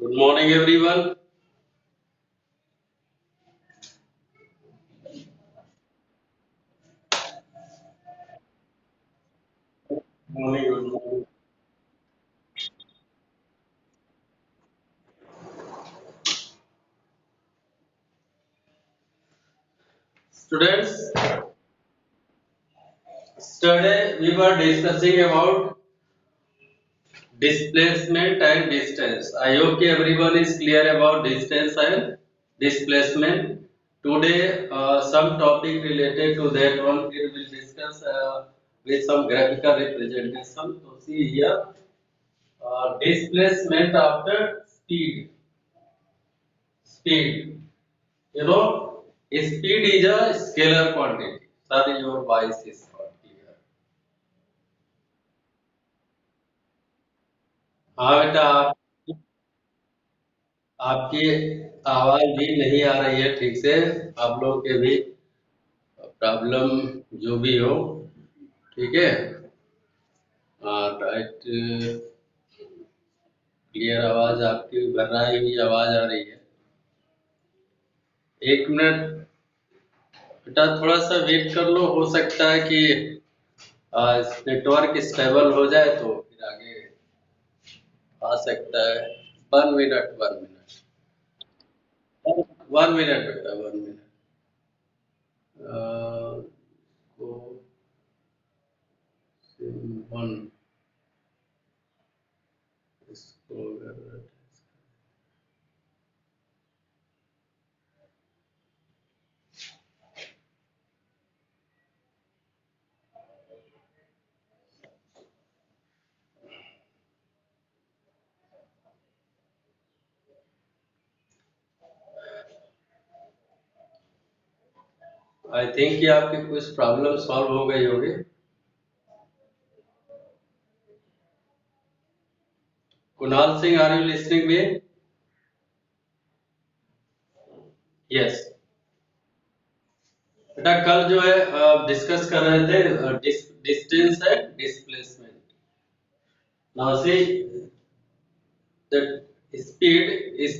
Good morning, everyone. Morning, good morning. Students, yesterday we were discussing about displacement and distance. I hope everyone is clear about distance and displacement. Today, some topic related to that one we will discuss with some graphical representation. So, see here, displacement after speed. Speed. You know, speed is a scalar quantity. Sorry, your voice is not clear. हाँ बेटा आपकी आवाज भी नहीं आ रही है ठीक से। आप लोग के भी प्रॉब्लम जो भी हो, ठीक है। हाँ राइट, क्लियर आवाज आपकी भर्राई हुई आवाज आ रही है। एक मिनट बेटा, थोड़ा सा वेट कर लो, हो सकता है कि नेटवर्क स्टेबल हो जाए तो फिर आगे आ सकता है। 1 मिनट, 1 मिनट, 1 मिनट बेटा, 1 मिनट। को वन इसको आई थिंक कि आपकी कुछ प्रॉब्लम सॉल्व हो गई होगी। Kunal Singh, are you listening me? Yes बेटा, कल जो है डिस्कस कर रहे थे distance and displacement. Now see that speed is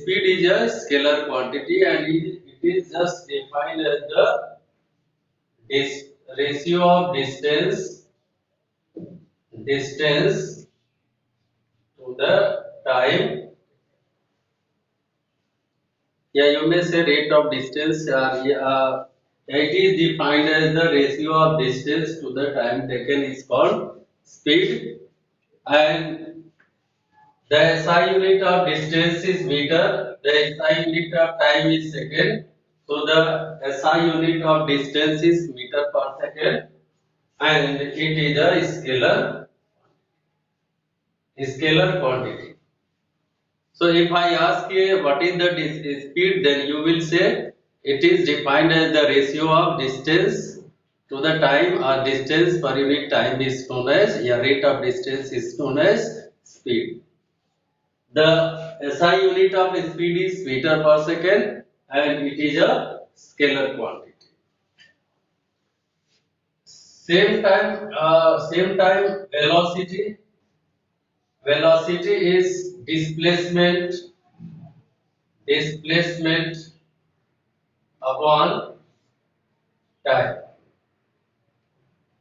a scalar quantity and it is just defined as the ratio of distance to the time. Yeah, you may say rate of distance, it is defined as the ratio of distance to the time taken is called speed, and the SI unit of distance is meter, the SI unit of time is second. So the SI unit of distance is meter per second and it is a scalar quantity. So if I ask you what is the speed, then you will say it is defined as the ratio of distance to the time, or distance per unit time is known as, yeah, rate of distance is known as speed. The SI unit of speed is meter per second and it is a scalar quantity. Same time velocity is displacement upon time.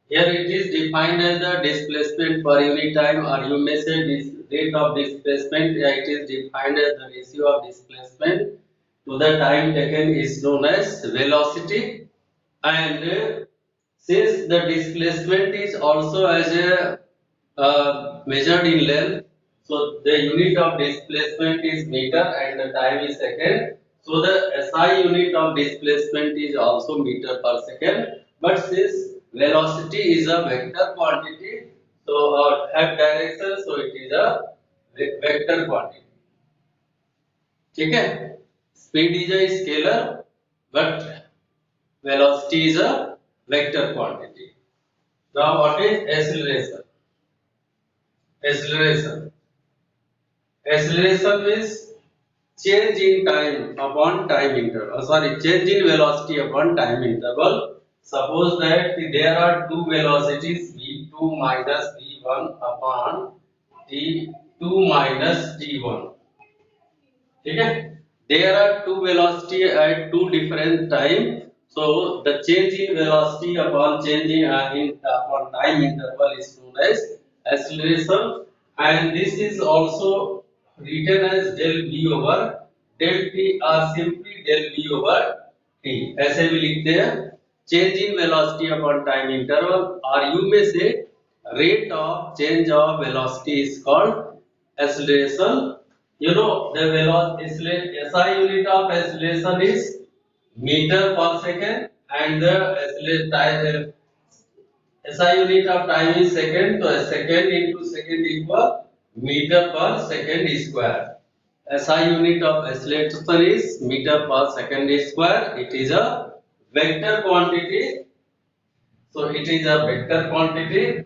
Here it is defined as the displacement per unit time, or you may say this rate of displacement. It is defined as the ratio of displacement to the time taken is known as velocity. And since the displacement is also as a measured in length, so the unit of displacement is meter and the time is second. So the SI unit of displacement is also meter per second. But since velocity is a vector quantity, so have direction, so it is a vector quantity. ठीक है? Speed is a scalar, but velocity is a vector quantity. Now what is acceleration? Acceleration. Acceleration means change in time upon time interval. Change in velocity upon time interval. Suppose that there are two velocities v2 minus v1 upon t2 minus t1. ठीक है. There are two velocity at two different time. So the change in velocity upon change in upon time interval is known as acceleration, and this is also written as del v over del t or simply del v over t. ऐसे भी लिखते हैं. Change in velocity upon time interval, or you may say rate of change of velocity is called acceleration. You know the velocity SI unit of acceleration is meter per second, and the SI unit of time is second. So a second into second equal meter per second square. SI unit of acceleration is meter per second square. It is a vector quantity. So it is a vector quantity.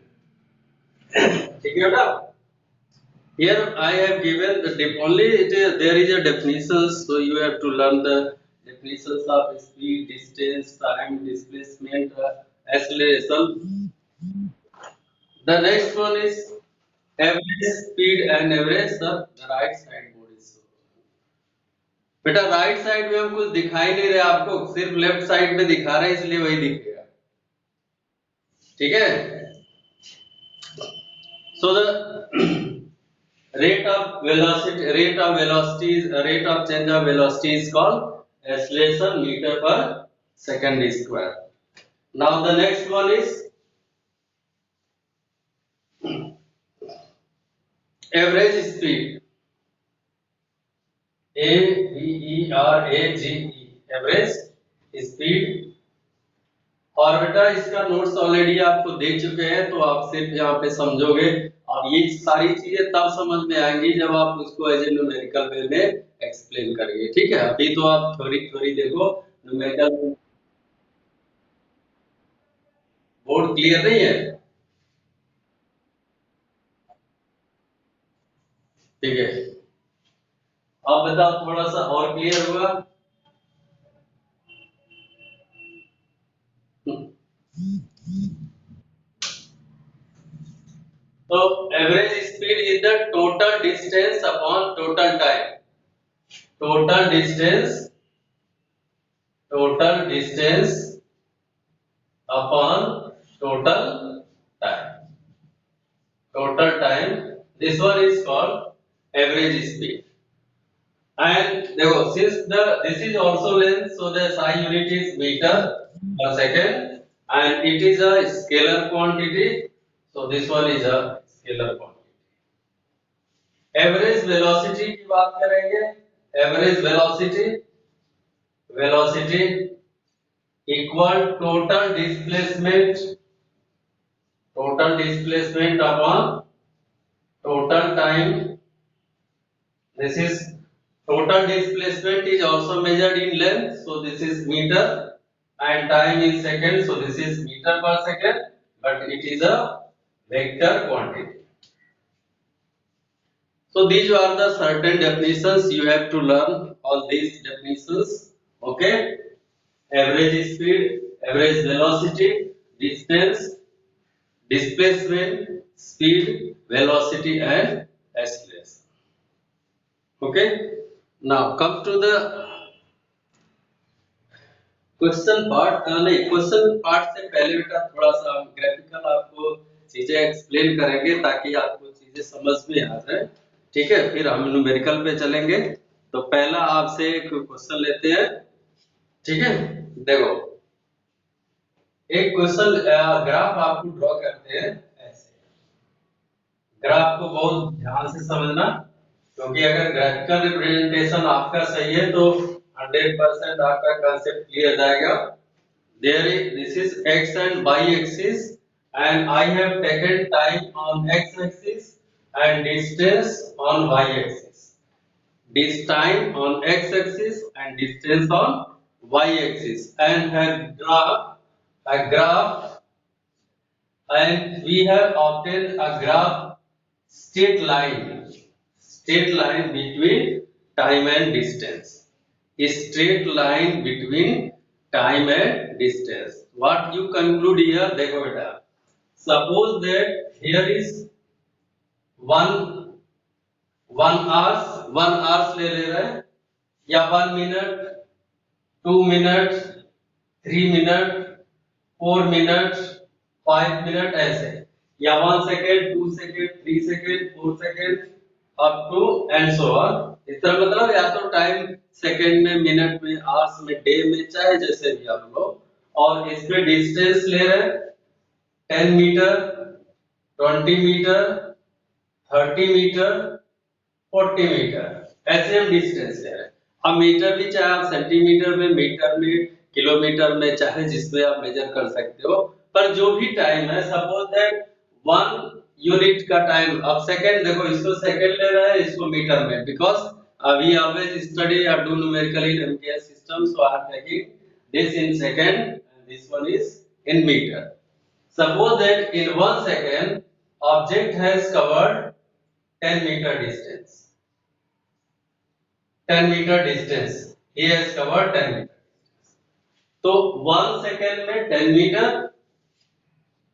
ठीक है ना? Here I have given the only there is a definition, so you have to learn the definitions of speed, distance, time, displacement, acceleration. The next one is average speed and average the right side board is. बेटा right side में हम कुछ दिखाई नहीं रहे आपको, सिर्फ left side में दिखा रहे हैं, इसलिए वही दिखेगा. ठीक है. So the rate of change of velocity is called acceleration meter per second square. Now the next one is average speed. AVERAGE average speed. और बेटा इसका नोट्स ऑलरेडी आपको दे चुके हैं, तो आप सिर्फ यहाँ पे समझोगे. अब ये सारी चीजें तब समझ में आएंगी जब आप उसको एज ए न्यूमेरिकल वे में एक्सप्लेन करेंगे. ठीक है. अभी तो आप थ्योरी थ्योरी देखो, न्यूमेरिकल बोर्ड क्लियर नहीं है. ठीक है. अब बताओ थोड़ा सा और क्लियर हुआ. तो average speed is the total distance upon total time. Total distance upon total time. This one is called average speed. And देखो, since this is also length, so the SI unit is meter per second, and it is a scalar quantity. So this one is a scalar quantity. Average velocity की बात करेंगे. Average velocity equal total displacement upon total time. This is total displacement is also measured in length, so this is meter, and time in second, so this is meter per second, but it is a vector quantity. So these are the certain definitions. You have to learn all these definitions. Okay. Average speed, average velocity, distance, displacement, speed, velocity, and acceleration. Okay. Now come to the question part. नहीं, question part से पहले बेटा थोड़ा सा graphical आपको चीजें explain करेंगे ताकि आपको चीजें समझ में आ जाए. ठीक है. फिर हम न्यूमेरिकल पे चलेंगे. तो पहला आपसे एक क्वेश्चन लेते हैं. ठीक है. देखो, एक क्वेश्चन ग्राफ आपको ड्रॉ करते हैं ऐसे. ग्राफ को बहुत ध्यान से समझना, क्योंकि अगर ग्राफिकल रिप्रेजेंटेशन आपका सही है तो 100% आपका कांसेप्ट क्लियर जाएगा. This is x and y axis, and I have taken time on x axis and distance on y axis. This time on x axis and distance on y axis, and have a graph, and we have obtained a graph straight line between time and distance. A straight line between time and distance. What you conclude here? देखो बेटा, suppose that here is one hours ले रहा है, या 1 minute, 2 minute, 3 minute, 4 minute, 5 minute, ऐसे, या 1 second, 2 second, 3 second, 4 second, up to and so on. इसका मतलब या तो टाइम सेकेंड में, मिनट में, आवर्स में, डे में, चाहे जैसे भी आप लोग। और इस पे डिस्टेंस ले रहे हैं 10 मीटर, 20 मीटर, 30 मीटर, 40 मीटर, ऐसे हम डिस्टेंस ले रहे हैं। अब मीटर भी चाहे आप सेंटीमीटर में, मीटर में, किलोमीटर में, चाहे जिसमें आप मेजर कर सकते हो। पर जो भी टाइम है, सपोज दैट 1 यूनिट का टाइम, अब सेकंड देखो, इसको सेकंड ले रहा है, इसको मीटर में, बिकॉज वी ऑलवेज स्टडी और do numerical in MPS system, so I am taking this in second and this one is in metre. Suppose that in 1 second, object has covered 10 meter distance. 10 meter distance. He has covered 10 meter. So 1 second में 10 meter,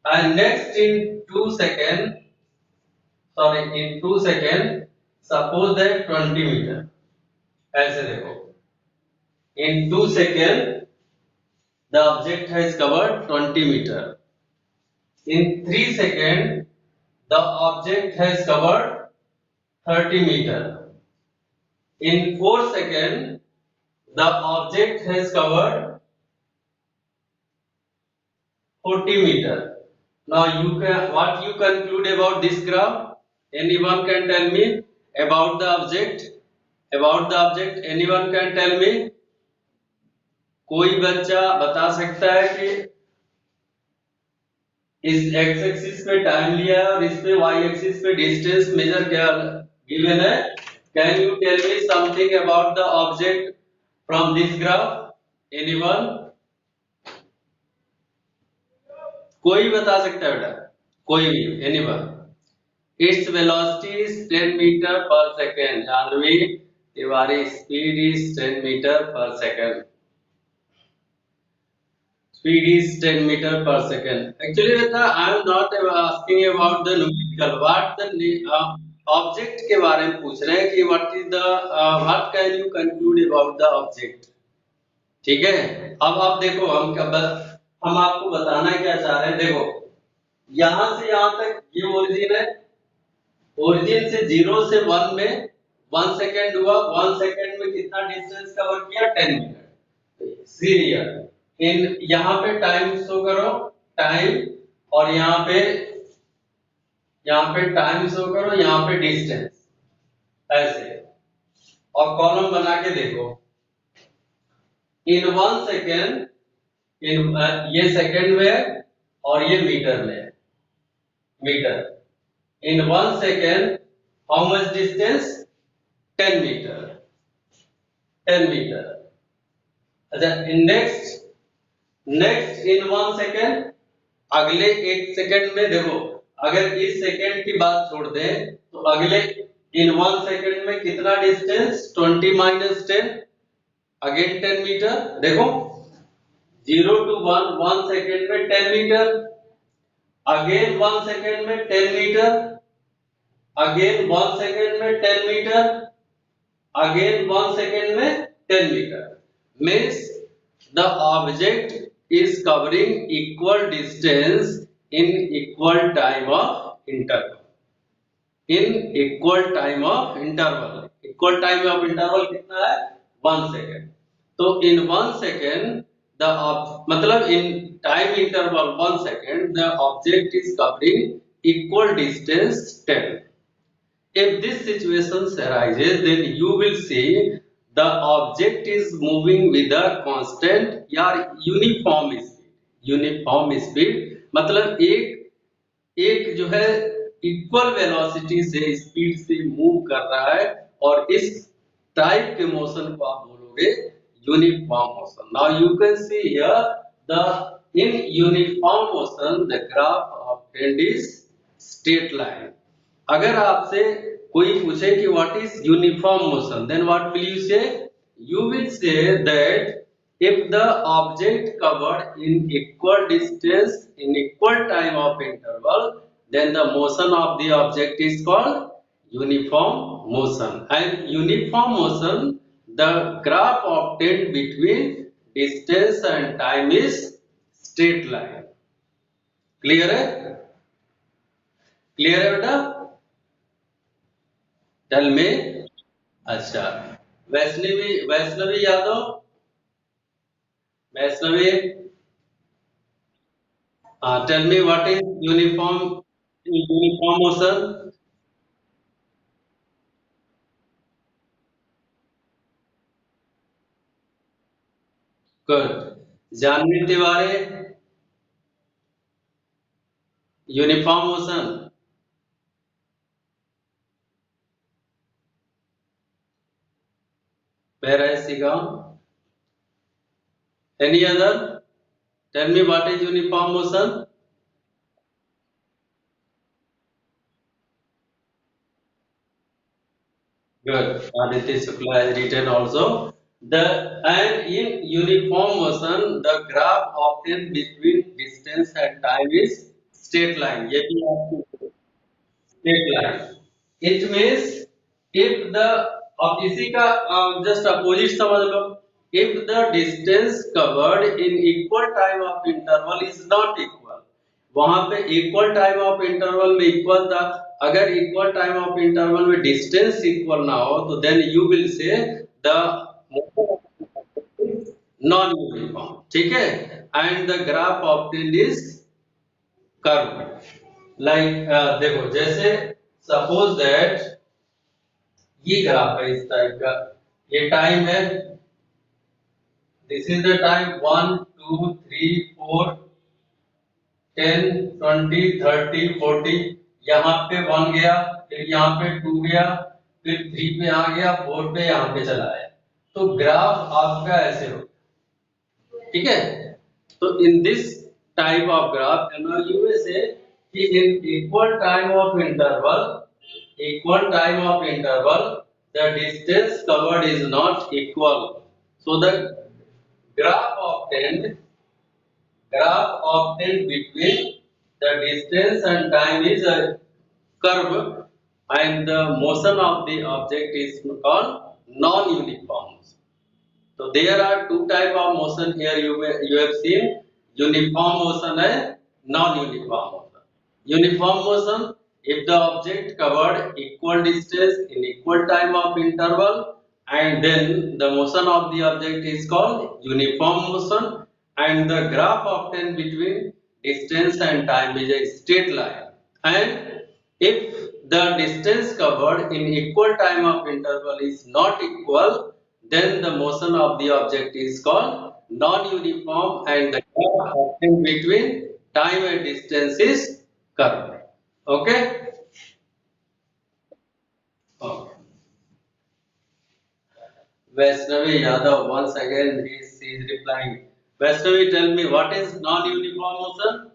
and next in 2 second, sorry, in 2 second, suppose that 20 meter. ऐसे देखो, in 2 second, the object has covered 20 meter. In 3 second, the object has covered 30 meter. In 4 second, the object has covered 40 meter. Now you can, what you conclude about this graph? Anyone can tell me about the object? About the object, anyone can tell me? कोई बच्चा बता सकता है कि इस x axis पे time लिया है और इस पे y एक्सिस पे डिस्टेंस मेजर क्या गिवन है? Can you tell me something about the object from this graph? Anyone? कोई बता सकता है बेटा? कोई भी, anyone? Its velocity is 10 meter per second. Janvi Tiwari, speed is 10 meter per second. Speed is 10 meter per second. Actually, beta, I am not asking about the numerical. What the object के बारे में पूछ रहे हैं कि what is the what can you conclude about the object? ठीक है। अब आप देखो, हम आपको बताना क्या चाह रहे हैं। देखो, यहां से यहां तक ये ओरिजिन है। ओरिजिन से 0 से 1 में 1 सेकेंड हुआ। 1 सेकेंड में कितना डिस्टेंस कवर किया? 10 मीटर। सीरियल इन यहाँ पे टाइम शो करो, टाइम, और यहाँ पे टाइम शो करो, यहाँ पे डिस्टेंस, ऐसे, और कॉलम बना के देखो। इन 1 सेकेंड, इन ये सेकेंड में है और ये मीटर में है, metre. In 1 second, how much distance? 10 meter. 10 meter. अच्छा, in next in 1 second, अगले 1 सेकंड में देखो, अगर इस सेकंड की बात छोड़ दें तो अगले in 1 सेकंड में कितना डिस्टेंस? 20 minus 10, again 10 metre. देखो 0 to 1 सेकंड में 10 मीटर, अगेन 1 सेकंड में 10 मीटर, अगेन 1 सेकंड में 10 मीटर, अगेन 1 सेकंड में 10 metre. Means the object is covering equal distance in equal time of interval. In equal time of interval. Equal time of interval कितना है? 1 second. तो इन 1 second the मतलब in time interval 1 second the object is covering equal distance 10. If this situation arises, then you will see the object is moving with a constant या uniform speed. Uniform speed मतलब एक जो है equal velocity से, speed से move कर रहा है, और इस टाइप के मोशन को आप बोलोगे uniform motion. Now you can see here the in uniform motion the graph obtained is straight line. अगर आपसे कोई पूछे कि what is uniform motion, then what will you say? You will say that if the object covered in equal distance in equal time of interval, then the motion of the object is called uniform motion. And uniform motion, the graph obtained between distance and time is straight line. Clear है? Clear है बेटा? Tell me. अच्छा, Vaishnavi Vaishnavi Yadav, Vaishnavi, tell me what is uniform motion. Good. Janvi Tiwari, uniform motion. Where has he gone? Any other? Tell me what is uniform motion? Good. Aditya Shukla has written also. And in uniform motion, the graph obtained between distance and time is straight line. ये भी आपको straight line. It means if the अब इसी का just opposite समझ लो. If the distance covered in equal time of interval is not equal, वहां पे equal time of interval में इक्वल था. अगर इक्वल टाइम ऑफ इंटरवल में डिस्टेंस इक्वल ना हो तो then you will say the non uniform. ठीक है. And the graph obtained is curve. Like देखो, जैसे सपोज दैट ये ग्राफ है इस टाइप का. ये टाइम है. This is the time 1 2 3 4 10 20 30 40. यहाँ पे 1 गया, फिर यहाँ पे 2 गया, फिर 3 पे आ गया, 4 पे यहाँ पे चला आया. तो ग्राफ आपका ऐसे हो. ठीक है. तो in this type of graph USA कि in equal time of interval the distance covered is not equal. So the graph obtained between the distance and time is a curve, and the motion of the object is called non-uniform. So there are two type of motion here. You have seen uniform motion and non-uniform motion. Uniform motion, if the object covered equal distance in equal time of interval, and then the motion of the object is called uniform motion, and the graph obtained between distance and time is a straight line. And if the distance covered in equal time of interval is not equal, then the motion of the object is called non-uniform, and the graph obtained between time and distance is curved. Okay? Okay. Vaishnavi Yadav, once again he is replying. Vaishnavi, tell me what is non-uniform motion?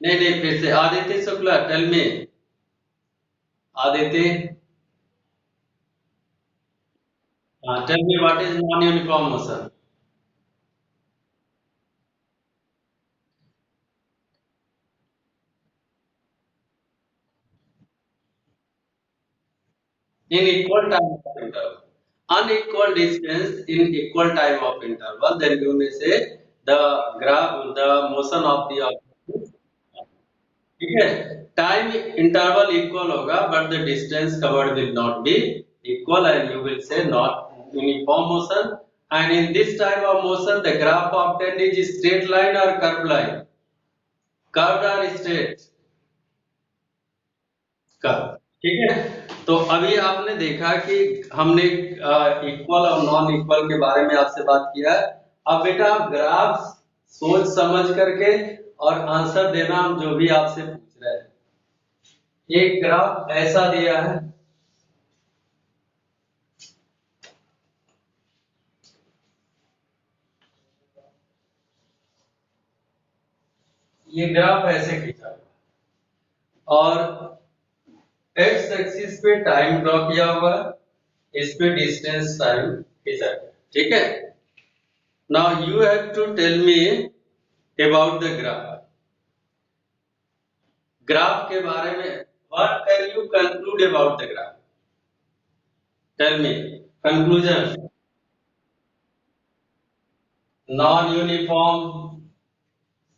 नहीं नहीं, फिर से Aditya Shukla, tell me. Aditya, tell me what is non-uniform motion? In equal time of interval. Unequal distance in equal time of interval, then you may say the motion of the object. ठीक है. Time interval equal होगा but the distance covered will not be equal, and you will से not uniform motion. And in this type of motion the graph obtained is straight line और curve line. Curved और straight? Curve. ठीक है. तो अभी आपने देखा कि हमने इक्वल और नॉन इक्वल के बारे में आपसे बात किया है. अब बेटा आप ग्राफ सोच समझ करके और आंसर देना हम जो भी आपसे पूछ रहे हैं. एक ग्राफ ऐसा दिया है, ये ग्राफ ऐसे खींचा और एक्स एक्सिस पे टाइम ड्रॉ किया हुआ है, इस पे डिस्टेंस टाइम खींचा. ठीक है. Now you have to tell me about the graph, graph के बारे में what can you conclude about the graph, tell me conclusion. Non uniform,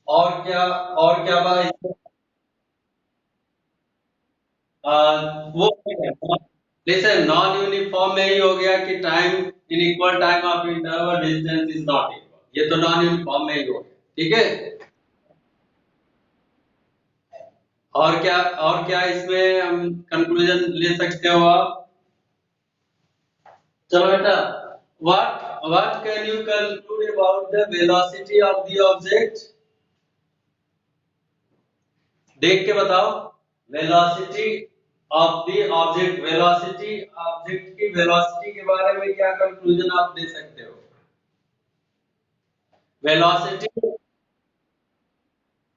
और क्या बात, वो लिसन, नॉन यूनिफॉर्म में ही हो गया कि time in equal time of interval distance is not equal, ये तो नॉन यूनिफॉर्म में ही हो गया, ठीक है। और क्या इसमें हम कंक्लूजन ले सकते हो आप। चलो बेटा, what can you conclude about the velocity of the object, देख के बताओ। Velocity of the object, velocity object की वेलोसिटी के बारे में क्या कंक्लूजन आप दे सकते हो। Velocity,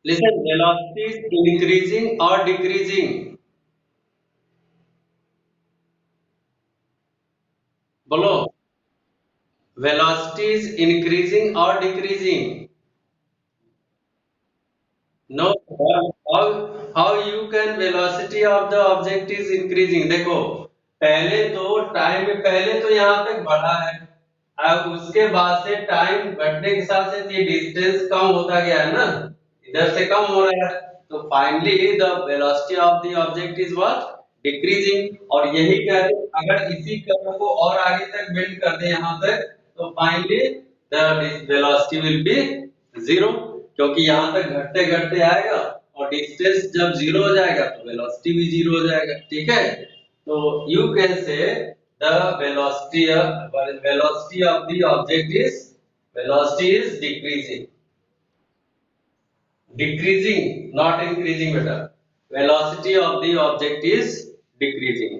listen, velocity is increasing or decreasing, बोलो, velocity is increasing or decreasing, no, how you can velocity of the object is increasing, देखो पहले तो टाइम में, पहले तो यहाँ तक बढ़ा है, अब उसके बाद से टाइम बढ़ने के साथ से ये डिस्टेंस कम होता गया है ना, इधर से कम हो रहा है, तो finally the velocity of the object is what, decreasing. और यही कहते हैं अगर इसी कर्व को और आगे तक बिल्ड कर दे यहाँ तक, तो finally the velocity will be zero, क्योंकि यहाँ तक घटते घटते आएगा और डिस्टेंस जब जीरो हो जाएगा तो वेलोसिटी भी जीरो हो जाएगा, ठीक है। तो you can say the velocity of the object is, velocity is decreasing, decreasing, not increasing beta, velocity of the object is decreasing,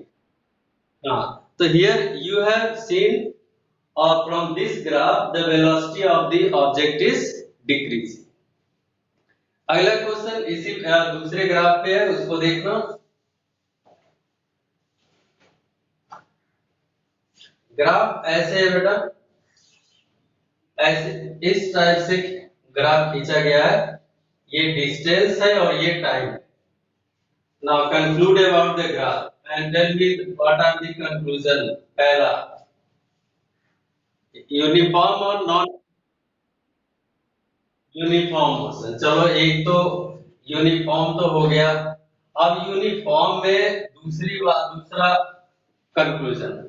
so here you have seen from this graph the velocity of the object is decreasing। अगला question इसी दूसरे graph पे है, उसको देखना। Graph ऐसे है बेटा, ऐसे इस टाइप से ग्राफ खींचा गया है, ये डिस्टेंस है और ये टाइम है। Now conclude about the graph and tell me what are the conclusion. पहला, यूनिफॉर्म और नॉन यूनिफॉर्म मोशन, चलो एक तो यूनिफॉर्म तो हो गया। अब यूनिफॉर्म में दूसरी बात, दूसरा conclusion,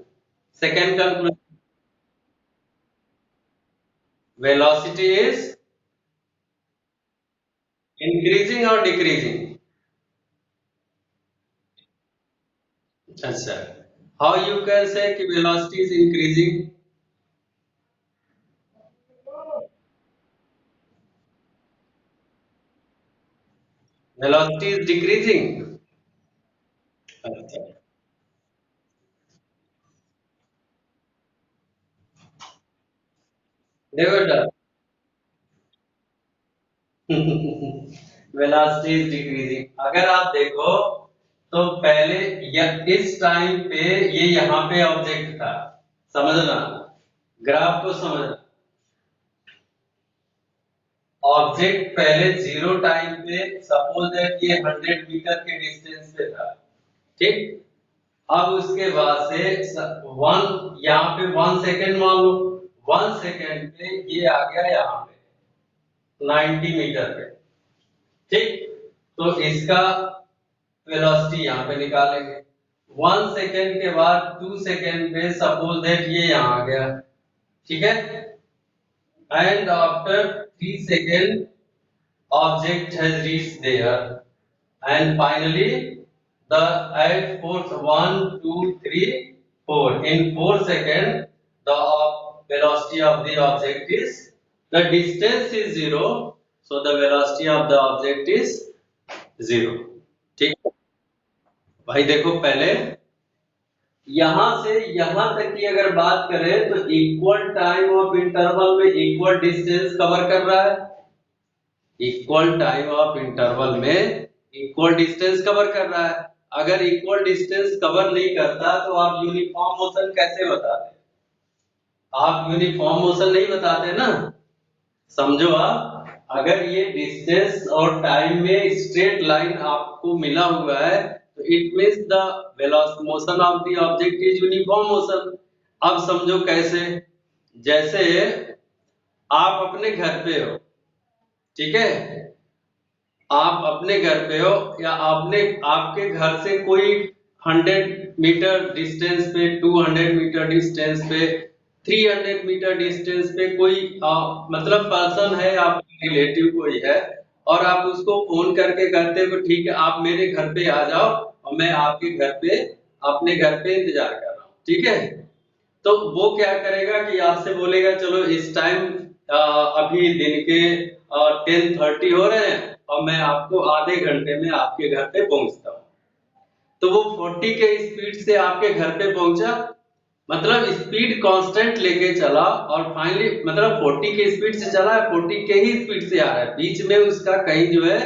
second conclusion, velocity is increasing और डिक्रीजिंग, अच्छा, हाउ यू कैन से कि velocity is increasing, velocity is decreasing, अच्छा, देखो बेटा, वेलोसिटी इज डिक्रीजिंग, अगर आप देखो तो पहले इस टाइम पे ये यहाँ पे ऑब्जेक्ट था, समझना, ग्राफ को समझना, ऑब्जेक्ट पहले जीरो टाइम पे सपोज दैट ये 100 मीटर के डिस्टेंस पे था, ठीक। अब उसके बाद से वन, यहाँ पे 1 सेकेंड मान लो, 1 सेकेंड पे ये आ गया यहाँ पे 90 मीटर पे, ठीक। तो इसका वेलोसिटी यहाँ पे निकालेंगे। 1 सेकेंड के बाद 2 सेकेंड पे सपोज दैट ये यहाँ आ गया, ठीक है, and after 3 second object has reached there, and finally the at force 1 2 3 4, in 4 seconds the velocity of the object is, the distance is zero, so the velocity of the object is zero, ठीक है भाई। देखो पहले यहां से यहां तक की अगर बात करें तो इक्वल टाइम ऑफ इंटरवल में इक्वल डिस्टेंस कवर कर रहा है, इक्वल टाइम ऑफ इंटरवल में इक्वल डिस्टेंस कवर कर रहा है। अगर इक्वल डिस्टेंस कवर नहीं करता तो आप यूनिफॉर्म मोशन कैसे बताते, आप यूनिफॉर्म मोशन नहीं बताते ना, समझो आप, अगर ये डिस्टेंस और टाइम में स्ट्रेट लाइन आपको मिला हुआ है तो it means the velocity motion of the object is uniform motion. अब समझो कैसे, जैसे आप अपने घर पे हो, ठीक है, आप अपने घर पे हो या आपने आपके घर से कोई 100 मीटर डिस्टेंस पे, 200 मीटर डिस्टेंस पे, 300 मीटर डिस्टेंस पे कोई मतलब पर्सन है, आपका रिलेटिव कोई है, और आप उसको फोन करके कहते हो ठीक है आप मेरे घर पे आ जाओ और मैं आपके घर पे अपने घर पे इंतजार कर रहा हूँ, ठीक है। तो वो क्या करेगा कि आपसे बोलेगा चलो इस टाइम अभी दिन के 10:30 हो रहे हैं और मैं आपको आधे घंटे में आपके घर पे पहुंचता हूँ। तो वो 40 के स्पीड से आपके घर पे पहुंचा, मतलब स्पीड कांस्टेंट लेके चला और फाइनली मतलब 40 के स्पीड से चला है, 40 के ही स्पीड से आ रहा है, बीच में उसका कहीं जो है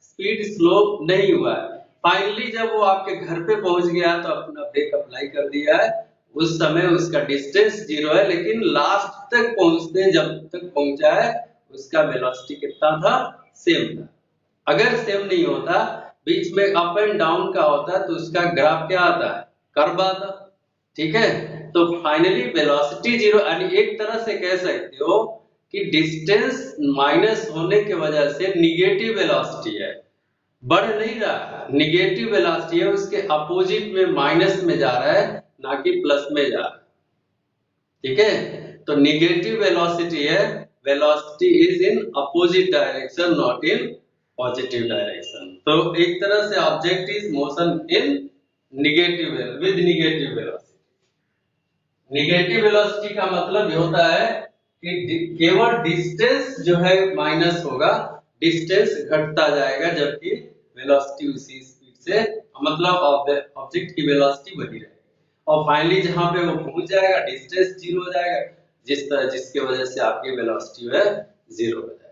स्पीड स्लो नहीं हुआ है। फाइनली जब वो आपके घर पे पहुंच गया तो अपना ब्रेक अप्लाई कर दिया है, उस समय उसका डिस्टेंस 0 है, लेकिन लास्ट तक पहुंचते जब तक पहुंचा है उसका वेलोसिटी कितना था, सेम था। अगर सेम नहीं होता, बीच में अप एंड डाउन का होता तो उसका ग्राफ क्या आता है, कर्व आता, ठीक है। तो फाइनली वेलोसिटी 0, यानी एक तरह से कह सकते हो कि डिस्टेंस माइनस होने की वजह से निगेटिव वेलोसिटी है, बढ़ नहीं रहा, निगेटिव वेलोसिटी है, उसके अपोजिट में माइनस में जा रहा है, ना कि प्लस में जा रहा है, ठीक है। तो निगेटिव वेलोसिटी है, velocity is in opposite direction not in positive direction. तो एक तरह से object is motion in negative with negative velocity. Negative velocity का मतलब ये होता है कि केवल डिस्टेंस जो है माइनस होगा, डिस्टेंस घटता जाएगा, जबकि वेलोसिटी उसी स्पीड से, मतलब ऑब्जेक्ट की वेलोसिटी बनी रहेगी, और फाइनली जहां पे वो पहुंच जाएगा डिस्टेंस 0 हो जाएगा, जिसके वजह से आपकी वेलोसिटी जो है 0 हो जाएगा,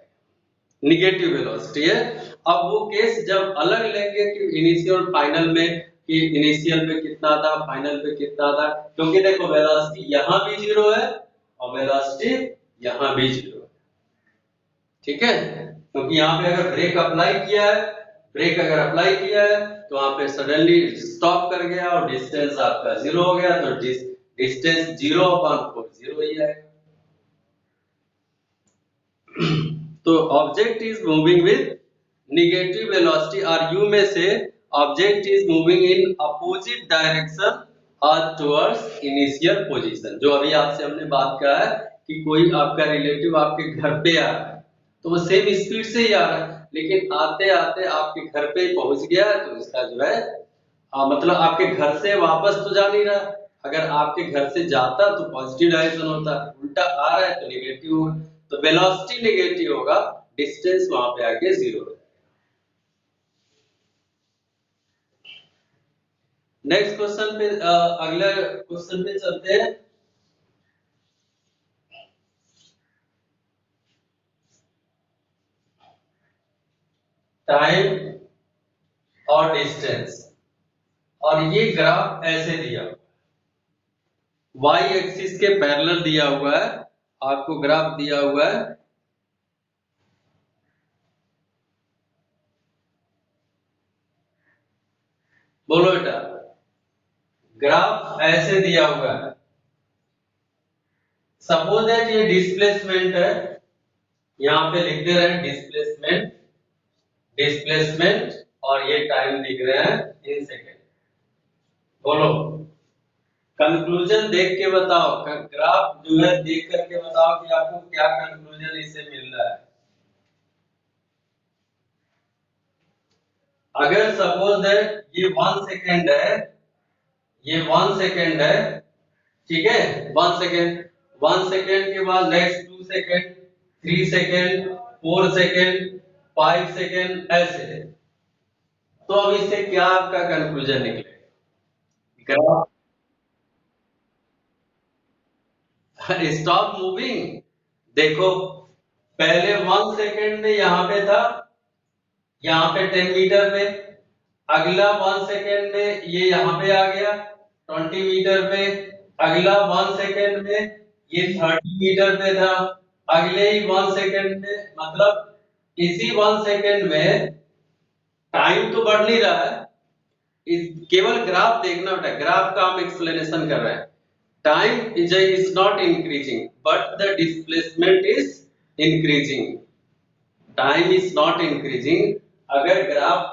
निगेटिव वेलोसिटी है। अब वो केस जब अलग लेंगे कि इनिशियल फाइनल में, कि इनिशियल पे कितना था फाइनल पे कितना था, क्योंकि देखो वेलोसिटी यहाँ भी 0 है और वेलोसिटी यहाँ भी 0 है, ठीक है। क्योंकि यहाँ पे अगर ब्रेक अप्लाई किया है, ब्रेक अगर अप्लाई किया है तो वहां पे सडनली स्टॉप कर गया और डिस्टेंस आपका 0 हो गया, तो डिस्टेंस 0/4 0 ही आएगा। तो object is moving with negative velocity, or you may say object is moving in opposite direction or towards initial position। जो अभी आपसे हमने बात किया है कि कोई आपका रिलेटिव आपके घर पे आ रहा है तो वो सेम स्पीड से ही आ रहा है, लेकिन आते आते आपके घर पे पहुंच गया तो इसका जो है मतलब आपके घर से वापस तो जा नहीं रहा, अगर आपके घर से जाता तो पॉजिटिव डायरेक्शन होता, उल्टा आ रहा है तो नेगेटिव होगा, तो वेलोसिटी नेगेटिव होगा, डिस्टेंस वहां पे आके 0 है। नेक्स्ट क्वेश्चन पे अगले क्वेश्चन पे चलते हैं। टाइम और डिस्टेंस, और ये ग्राफ ऐसे दिया हुआ है, वाई एक्सिस के पैरेलल दिया हुआ है, आपको ग्राफ दिया हुआ है, बोलो बेटा, ग्राफ ऐसे दिया हुआ है। सपोज दैट ये डिस्प्लेसमेंट है, यहां पे लिख दे रहे हैं डिस्प्लेसमेंट, डिस्प्लेसमेंट, और ये टाइम लिख रहे हैं इन सेकेंड। बोलो कंक्लूजन देख के बताओ, ग्राफ जो है देख करके बताओ कि आपको क्या कंक्लूजन इससे मिल रहा है। अगर सपोज दैट ये 1 सेकेंड है, ये 1 सेकेंड है, ठीक है, 1 सेकेंड, 1 सेकेंड के बाद next 2 second, 3 second, 4 second, 5 second, ऐसे। तो अब इससे क्या आपका कंक्लूजन निकलेगा, ग्राफ स्टॉप मूविंग। देखो पहले 1 सेकेंड में यहां पे था, यहाँ पे 10 मीटर पे, अगला 1 सेकेंड में ये यहाँ पे आ गया 20 मीटर पे, अगला 1 सेकेंड में ये 30 मीटर पे था, अगले ही 1 सेकेंड में मतलब इसी 1 सेकेंड में टाइम तो बढ़ नहीं रहा है, केवल ग्राफ देखना बेटा, ग्राफ का हम एक्सप्लेनेशन कर रहे हैं। Time is not increasing but the displacement is increasing. Time is not increasing. अगर ग्राफ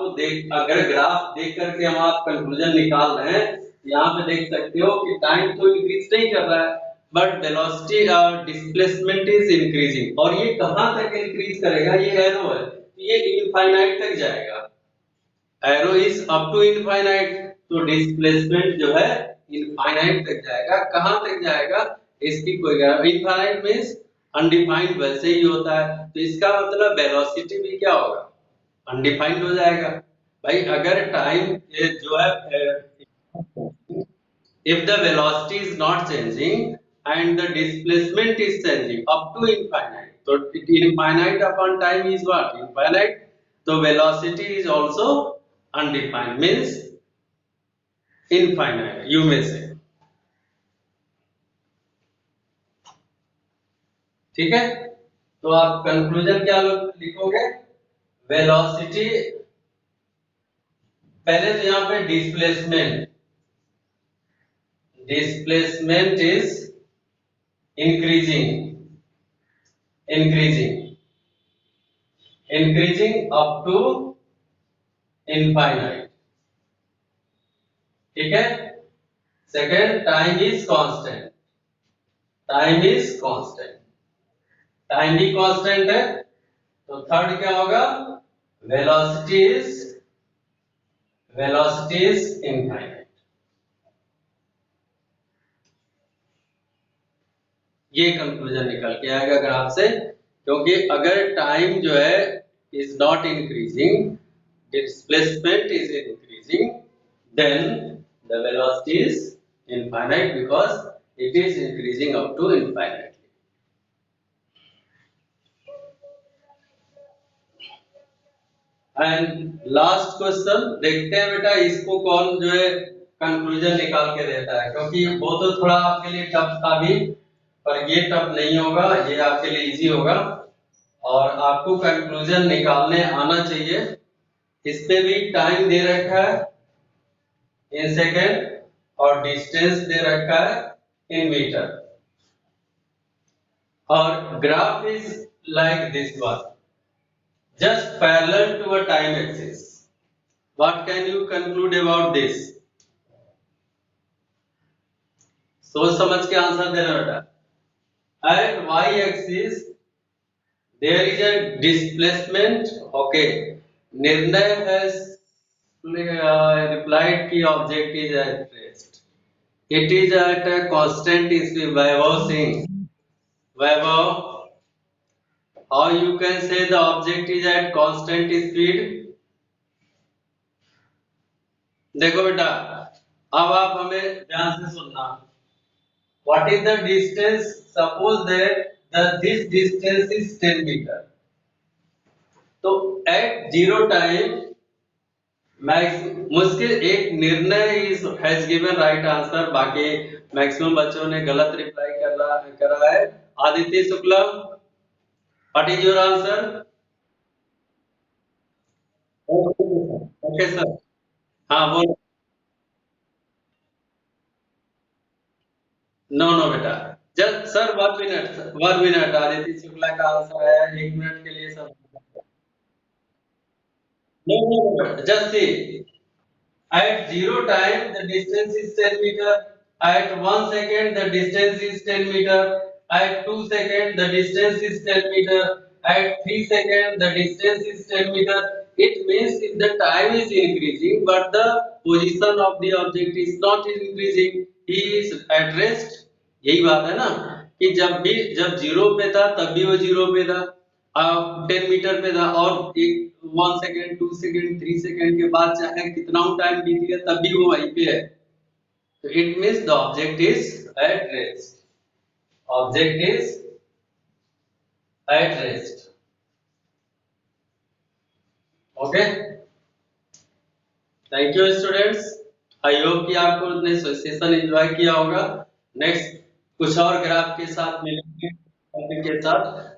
देख करके हम आप कंक्लूजन निकाल रहे हैं, यहाँ पे देख सकते हो कि टाइम तो इंक्रीज नहीं कर रहा है बट वेलोसिटी और डिस्प्लेसमेंट इज इंक्रीजिंग। और ये कहां तक इंक्रीज करेगा, ये एरो है, ये इनफाइनाइट तक जाएगा। Arrow is up to infinite, तो डिस्प्लेसमेंट जो है इनफाइनाइट तक जाएगा। कहां तक जाएगा इसकी कोई गारंटी, इनफाइनाइट मींस अनडिफाइंड वैसे ही होता है, तो इसका मतलब वेलोसिटी भी क्या होगा, अनडिफाइंड हो जाएगा। भाई अगर टाइम जो है, if the velocity is not changing and the displacement is changing up to infinite, so infinite upon time is what, infinite, so velocity is also undefined means infinite you may say। ठीक है, तो आप conclusion क्या लिखोगे, velocity, पहले तो यहाँ पे displacement, displacement is increasing, increasing, increasing up to infinite। ठीक है, second time is constant, time is constant, time भी कांस्टेंट है। तो थर्ड क्या होगा, velocity is, velocity is infinite. ये कंक्लूजन निकल के आएगा ग्राफ से, क्योंकि अगर टाइम जो है is not increasing, displacement is increasing, then the velocity is infinite because it is increasing up to infinitely। And last question देखते हैं बेटा, इसको कौन जो है कंक्लूजन निकाल के देता है, क्योंकि वो तो थोड़ा आपके लिए टफ था भी, पर ये टफ नहीं होगा, ये आपके लिए इजी होगा और आपको कंक्लूजन निकालने आना चाहिए। इस पे भी टाइम दे रखा है इन सेकेंड और डिस्टेंस दे रखा है इन मीटर, और graph is like this one, just parallel to a time axis। What can you conclude about this? सोच समझ के आंसर देना बेटा। At y axis there is a displacement, okay। निर्णय has replied कि object is at rest, it is at a constant speed। Vaibhav Singh, Vaibhav, how you can say the object is at constant speed? देखो बेटा, अब आप हमें ध्यान से सुनना। What is the distance? Suppose that this distance is 10 meter. तो at zero time मुश्किल एक निर्णय is has given right answer, बाकी मैक्सिमम बच्चों ने गलत रिप्लाई करा है। Aditya Shukla, what is your answer? Okay sir, हाँ बोलो। नो नो बेटा, just sir 1 minute, 1 minute, Aditya Shukla का आंसर है 1 मिनट के लिए सब। No, no, no, just see. At zero time, the distance is 10 meter. At 1 second, the distance is 10 meter. At 2 seconds, the distance is 10 meter. At 3 seconds, the distance is 10 meter. It means if the time is increasing, but the position of the object is not increasing, he is at rest। यही बात है ना, कि जब zero पे था तब भी वो जीरो पे था, 10 मीटर पे था, और एक 1 सेकेंड, 2 सेकेंड, 3 सेकेंड के बाद चाहे कितना टाइम बीत गया तब भी वो वहीं पे है। तो it means the object is at rest, object is at rest. Okay, thank you students, I hope कि आपको ने सेशन एंजॉय किया होगा। नेक्स्ट कुछ और ग्राफ के साथ मिलेंगे, टॉपिक के साथ।